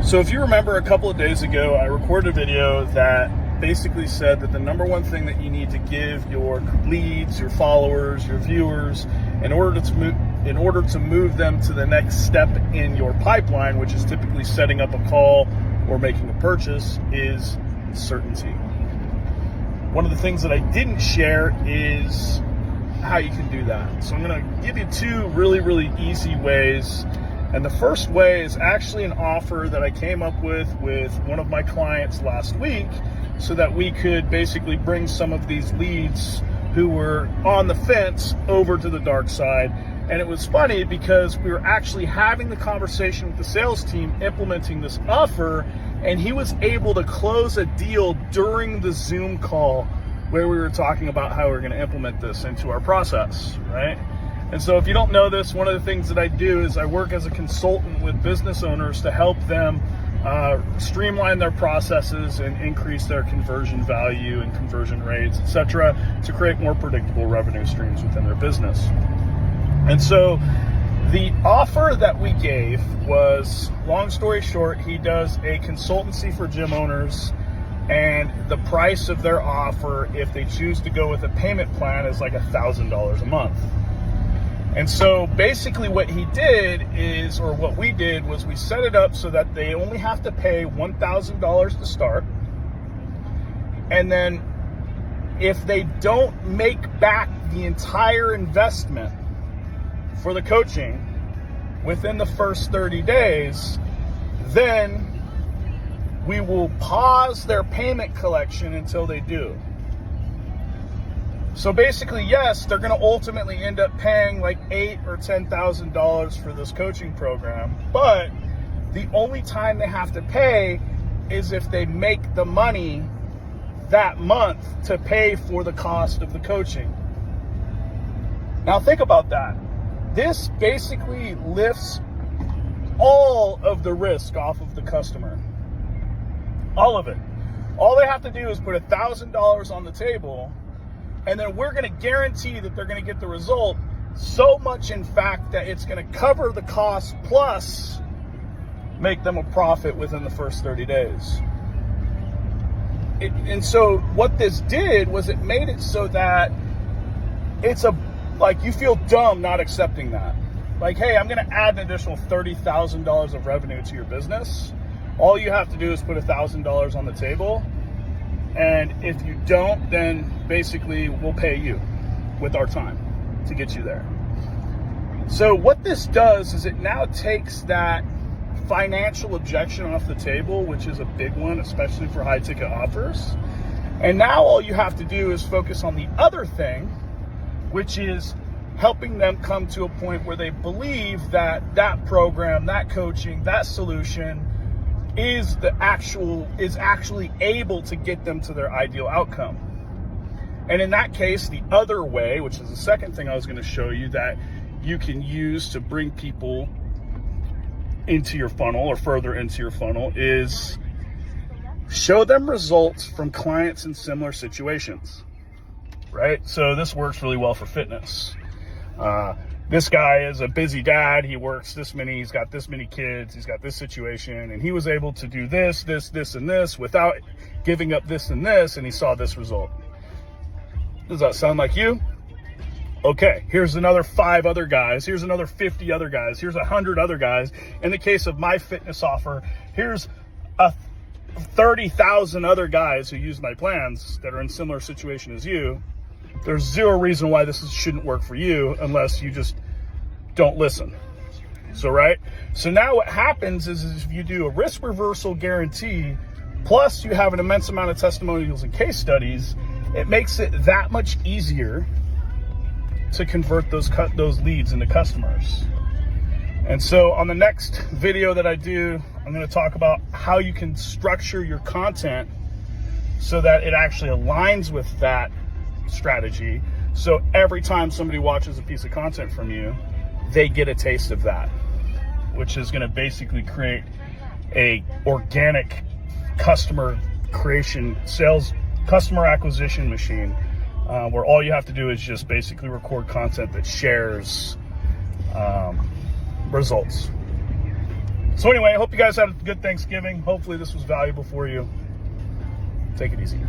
So if you remember, a couple of days ago, I recorded a video that basically said that the number one thing that you need to give your leads, your followers, your viewers, in order to move them to the next step in your pipeline, which is typically setting up a call or making a purchase, is certainty. One of the things that I didn't share is how you can do that. So I'm going to give you two really easy ways. And the first way is actually an offer that I came up with one of my clients last week, so that we could basically bring some of these leads who were on the fence over to the dark side. And it was funny because we were actually having the conversation with the sales team implementing this offer, and he was able to close a deal during the Zoom call where we were talking about how we're going to implement this into our process, right? And so if you don't know this, one of the things that I do is I work as a consultant with business owners to help them streamline their processes and increase their conversion value and conversion rates, etc., to create more predictable revenue streams within their business. And so the offer that we gave was, long story short, he does a consultancy for gym owners, and the price of their offer, if they choose to go with a payment plan, is like $1,000 a month. And so basically what he did is, or what we did was, we set it up so that they only have to pay $1,000 to start. And then if they don't make back the entire investment for the coaching within the first 30 days, then we will pause their payment collection until they do. So basically, yes, they're going to ultimately end up paying like $8,000 or $10,000 for this coaching program, but the only time they have to pay is if they make the money that month to pay for the cost of the coaching. Now think about that. This basically lifts all of the risk off of the customer. All of it. All they have to do is put $1,000 on the table, and then we're going to guarantee that they're going to get the result, so much in fact that it's going to cover the cost plus make them a profit within the first 30 days. And so what this did was it made it so that it's you feel dumb not accepting that. Like, hey, I'm going to add an additional $30,000 of revenue to your business. All you have to do is put $1,000 on the table. And if you don't, then basically we'll pay you with our time to get you there. So what this does is it now takes that financial objection off the table, which is a big one, especially for high ticket offers. And now all you have to do is focus on the other thing, which is helping them come to a point where they believe that that program, that coaching, that solution is actually able to get them to their ideal outcome. And in that case, the other way, which is the second thing I was going to show you that you can use to bring people into your funnel or further into your funnel, is show them results from clients in similar situations, right? So this works really well for fitness. This guy is a busy dad. He works this many, he's got this many kids, he's got this situation, and he was able to do this, and this without giving up this and this, and he saw this result. Does that sound like you? Okay, here's another 5 other guys, here's another 50 other guys, here's 100 other guys. In the case of my fitness offer, here's 30,000 other guys who use my plans that are in similar situation as you. There's zero reason why this shouldn't work for you unless you just don't listen. So, right? So now what happens is if you do a risk reversal guarantee, plus you have an immense amount of testimonials and case studies, it makes it that much easier to convert those leads into customers. And so on the next video that I do, I'm going to talk about how you can structure your content so that it actually aligns with that strategy. So every time somebody watches a piece of content from you, they get a taste of that, which is going to basically create a organic customer creation, sales, customer acquisition machine, where all you have to do is just basically record content that shares results. So anyway, I hope you guys had a good Thanksgiving. Hopefully this was valuable for you. Take it easy.